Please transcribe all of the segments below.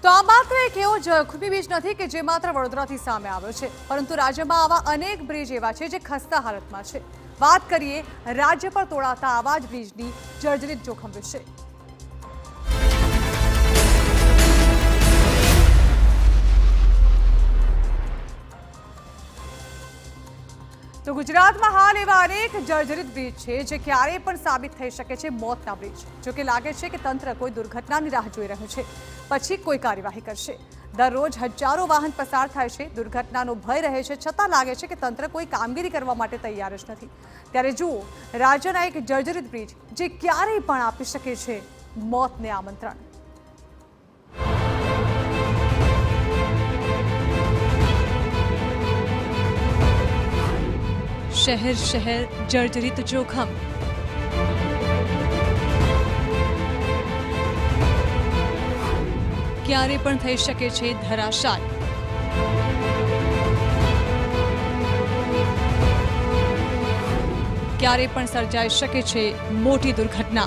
તો આ માત્ર એક એવો જોખમી બ્રિજ નથી કે જે માત્ર વડોદરાથી સામે આવ્યો છે, પરંતુ રાજ્યમાં આવા અનેક બ્રિજ એવા છે જે ખસ્તા હાલતમાં છે। વાત કરીએ રાજ્ય પર તોડાતા આવા જ બ્રિજની જર્જરિત જોખમ વિશે। તો ગુજરાતમાં હાલ એવા અનેક જર્જરિત બ્રિજ છે જે ક્યારેય પણ સાબિત થઈ શકે છે મોતના બ્રિજ। જો કે લાગે છે કે તંત્ર કોઈ દુર્ઘટનાની રાહ જોઈ રહ્યું છે, પછી કોઈ કાર્યવાહી કરશે। દરરોજ હજારો વાહન પસાર થાય છે, દુર્ઘટનાનો ભય રહે છે, છતાં લાગે છે કે તંત્ર કોઈ કામગીરી કરવા માટે તૈયાર જ નથી। ત્યારે જુઓ રાજ્યના એક જર્જરિત બ્રિજ જે ક્યારેય પણ આપી શકે છે મોતને આમંત્રણ। शहर शहर जर्जरित जोखम। क्यारे पण थई शके छे धराशाय। क्यारे पण सर्जाई शके छे मोटी दुर्घटना।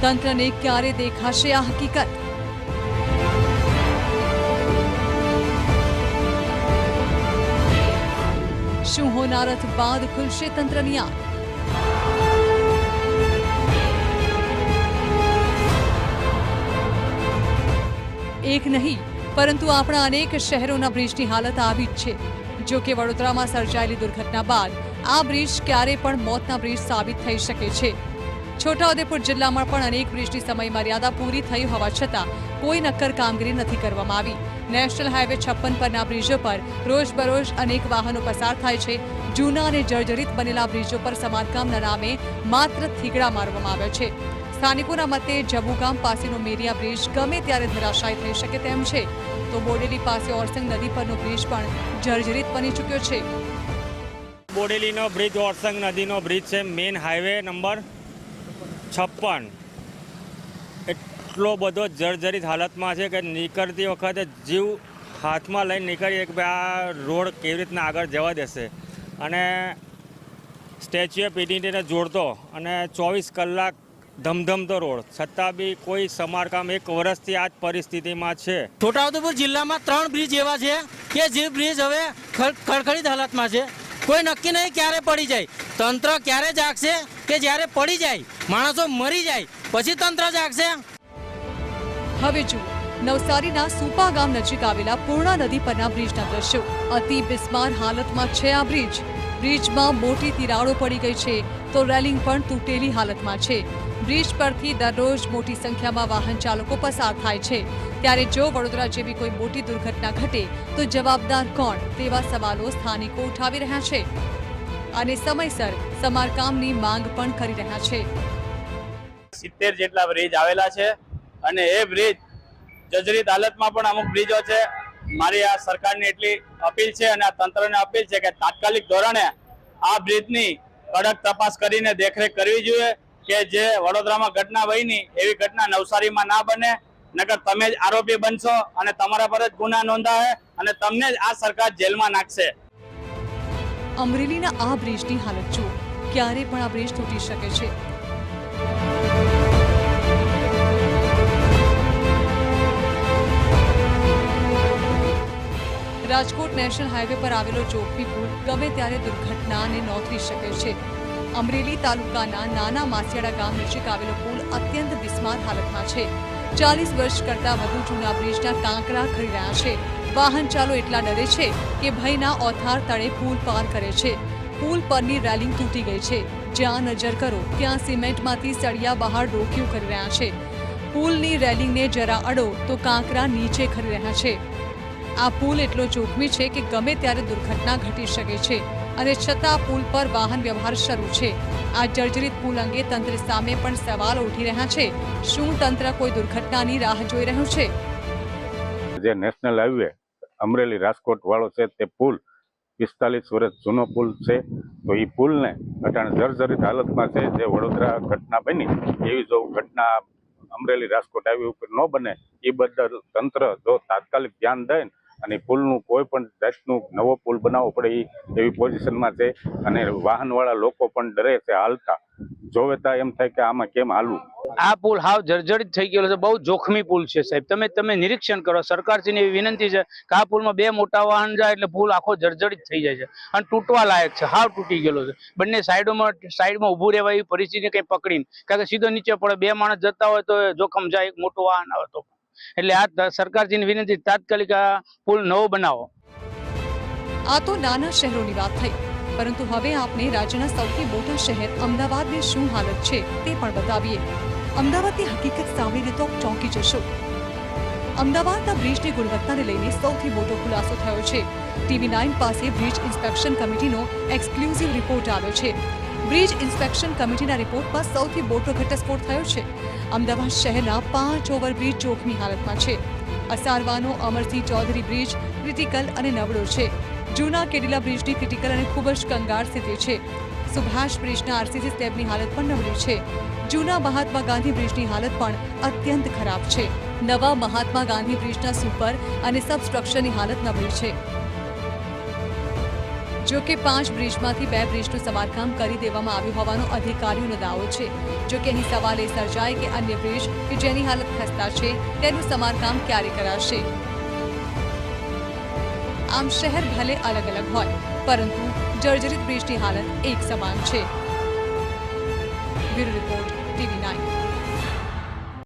तंत्रने क्यारे देखाशे आ हकीकत। શું હોનારત બાદ ખુલશે તંત્રની આંખ? એક નહીં પરંતુ આપણા અનેક શહેરોના બ્રિજની હાલત આવી જ છે। જો કે વડોદરામાં સર્જાયેલી દુર્ઘટના બાદ આ બ્રિજ ક્યારે પણ મોતના બ્રિજ સાબિત થઈ શકે છે। છોટાઉદેપુર જિલ્લામાં પણ અનેક બ્રિજની સમય મર્યાદા પૂરી થઈ હોવા છતાં કોઈ નક્કર કામગીરી નથી કરવામાં આવી। નેશનલ હાઈવે 56 પરના બ્રિજો પર રોજબરોજ અનેક વાહનો પસાર થાય છે। જૂના અને જર્જરિત બનેલા બ્રિજો પર સમારકામના નામે માત્ર થીગડા મારવામાં આવ્યા છે। સ્થાનિકોના મતે જબુગામ પાસેનો મેરિયા બ્રિજ ગમે ત્યારે ધરાશાયી થઈ શકે તેમ છે, તો બોડેલી પાસે ઓરસંગ નદી પરનો બ્રિજ પણ જર્જરિત બની ચૂક્યો છે। બોડેલીનો બ્રિજ ઓરસંગ નદીનો બ્રિજ છે, મેઇન હાઈવે નંબર 56 એટલો બધો જર્જરિત હાલતમાં છે કે નીકળતી વખતે જીવ હાથમાં લઈને નીકળીએ કે ભાઈ આ રોડ કેવી રીતના આગળ જવા દેશે। અને સ્ટેચ્યુ ઓફ યુનિટીને જોડતો અને 24 કલાક ધમધમતો રોડ, છતાં બી કોઈ સમારકામ 1 વર્ષથી આ જ પરિસ્થિતિમાં છે। છોટાઉદેપુર જિલ્લામાં 3 બ્રિજ એવા છે કે જે બ્રિજ હવે ખડખડિત હાલતમાં છે। કોઈ નક્કી નહીં ક્યારે પડી જાય। તંત્ર ક્યારે જાગશે કે જ્યારે પડી જાય, માણસો મરી જાય પછી તંત્ર જાગશે। હવે જુઓ નવસારીના સુપા ગામ નજીક આવેલા પૂર્ણા નદી પરના બ્રિજના દ્રશ્યો। અતિ બિસ્માર હાલતમાં છે આ બ્રિજ। બ્રિજમાં મોટી તિરાડો પડી ગઈ છે તો રેલિંગ પણ તૂટેલી હાલતમાં છે। બ્રિજ પરથી દરરોજ મોટી સંખ્યામાં વાહન ચાલકો પસાર થાય છે। ત્યારે જો વડોદરા જેવી કોઈ મોટી દુર્ઘટના ઘટે તો જવાબદાર કોણ, તેવા સવાલો સ્થાનિકો ઉઠાવી રહ્યા છે અને સમયસર સમારકામની માંગ પણ કરી રહ્યા છે। 70 જેટલા બ્રિજ આવેલા છે અને એ બ્રિજ જર્જરિત હાલતમાં પણ અમુક બ્રિજો છે। મારી આ સરકારની એટલી અપીલ છે અને આ તંત્રને અપીલ છે કે તાત્કાલિક ધોરણે આ બ્રિજની કડક તપાસ કરીને દેખરેખ કરવી જોઈએ કે જે વડોદરામાં ઘટના બની એવી ઘટના નવસારીમાં ના બને, નકર તમે જ આરોપી બનશો અને તમારા પર જ ગુના નોંધાશે અને તમને જ આ સરકાર જેલમાં નાખશે। અમરેલીના આ બ્રિજની હાલત જુઓ, ક્યારે પણ આ બ્રિજ તૂટી શકે છે। રાજકોટ નેશનલ હાઈવે પર આવેલો જોખમી પુલ ગમે ત્યારે દુર્ઘટનાને નોંધી શકે છે। અમરેલી તાલુકાના નાના માસિયાડા ગામ નજીક આવેલો પુલ અત્યંત બિસ્માર હાલતમાં છે। 40 વર્ષ કરતાં વધુ જૂના બ્રિજના કાંકરા ખરી રહ્યા છે। વાહન ચાલો એટલા ડરે છે કે ભયના ઓથાર તળે પુલ પાર કરે છે। પુલ પરની રેલિંગ તૂટી ગઈ છે। જ્યાં નજર કરો ત્યાં સિમેન્ટમાંથી સળિયા બહાર ડોકિયું કરી રહ્યા છે। પુલની રેલિંગને જરા અડો તો કાંકરા નીચે ખરી રહ્યા છે। આ પુલ એટલો જોખમી છે કે ગમે ત્યારે દુર્ઘટના ઘટી શકે છે અને છતાં પુલ પર વાહન વ્યવહાર શરૂ છે। આ જર્જરિત પુલ અંગે તંત્ર સામે પણ સવાલો ઉઠી રહ્યા છે। શું તંત્ર કોઈ દુર્ઘટનાની રાહ જોઈ રહ્યું છે? જે નેશનલ હાઈવે અમરેલી રાજકોટ વાળો છે તે પુલ 45 વર્ષ જૂનો પુલ છે, તો એ પુલને અટાણે જર્જરિત હાલતમાં છે। જે વડોદરા ઘટના બની એવી જો ઘટના અમરેલી રાજકોટ હાઈવે ઉપર ન બને એ બદલ તંત્ર જો તાત્કાલિક ધ્યાન દે અને પુલનું કોઈ પણ જાતનું નવો પુલ બનાવવો પડે એવી પોઝિશનમાં છે અને વાહનવાળા લોકો પણ ડરે છે હાલતા. જોવે તા એમ થાય કે આમાં કેમ હાલવું. આ પુલ હાવ જર્જરિત થઈ ગયેલો છે, બહુ જોખમી પુલ છે સાહેબ. તમે નિરીક્ષણ કરો. સરકારશ્રીને એવી વિનંતી છે કે આ પુલમાં 2 મોટા વાહન જાય એટલે પુલ આખો જર્જરિત થઈ જાય છે અને તૂટવા લાયક છે, હાવ તૂટી ગયેલો છે. બંને સાઈડમાં ઊભું રહેવા એવી પરિસ્થિતિ કંઈ પકડીને, કારણ કે સીધો નીચે પડે, 2 માણસ જતા હોય તો જોખમ જાય, એક મોટું વાહન આવે તો. એટલે આ સરકારશ્રીની વિનંતી, તાત્કાલિક આ પુલ નવો બનાવો. આ તો નાના શહેરોની વાત થઈ, પરંતુ હવે આપને રાજ્યના સૌથી મોટા શહેર અમદાવાદની શું હાલત છે તે પણ બતાવીએ. અમદાવાદની હકીકત સાંભળીને તો ચોંકી જશો. અમદાવાદના બ્રિજની ગુણવત્તાને લઈને સૌથી મોટો ખુલાસો થયો છે. TV9 પાસે બ્રિજ ઇન્સ્પેક્શન કમિટીનો એક્સક્લુઝિવ રિપોર્ટ આવ્યો છે. બ્રિજ ઇન્સ્પેક્શન કમિટીના રિપોર્ટમાં સૌથી મોટો ઘટસ્ફોટ થયો છે. અમદાવાદ શહેરના 5 ઓવરબ્રિજ જોખમી હાલતમાં છે. અસારવાનો અમરસિંહ ચૌધરી બ્રિજ ક્રિટિકલ અને નબળો છે. જૂના કેડિલા બ્રિજની ક્રિટિકલ અને ખૂબ જ કંગાળ સ્થિતિ છે. સુભાષ બ્રિજના RCC સ્લેબની હાલત પણ નબળી છે. જૂના મહાત્મા ગાંધી બ્રિજની હાલત પણ અત્યંત ખરાબ છે. નવા મહાત્મા ગાંધી બ્રિજના સુપર અને સબસ્ટ્રક્ચરની હાલત નબળી છે. જો કે 5 બ્રિજમાંથી 2 બ્રિજનું સમારકામ કરી દેવામાં આવ્યું હોવાનો અધિકારીઓનો દાવો છે. જો કે અહીં સવાલ એ સર્જાય કે અન્ય બ્રિજ કે જેની હાલત ખસ્તા છે તેનું સમારકામ ક્યારે કરાશે. આમ શહેર ભલે અલગ અલગ હોય, પરંતુ જર્જરિત બ્રિજની હાલત એક સમાન છે. Bureau report TV9.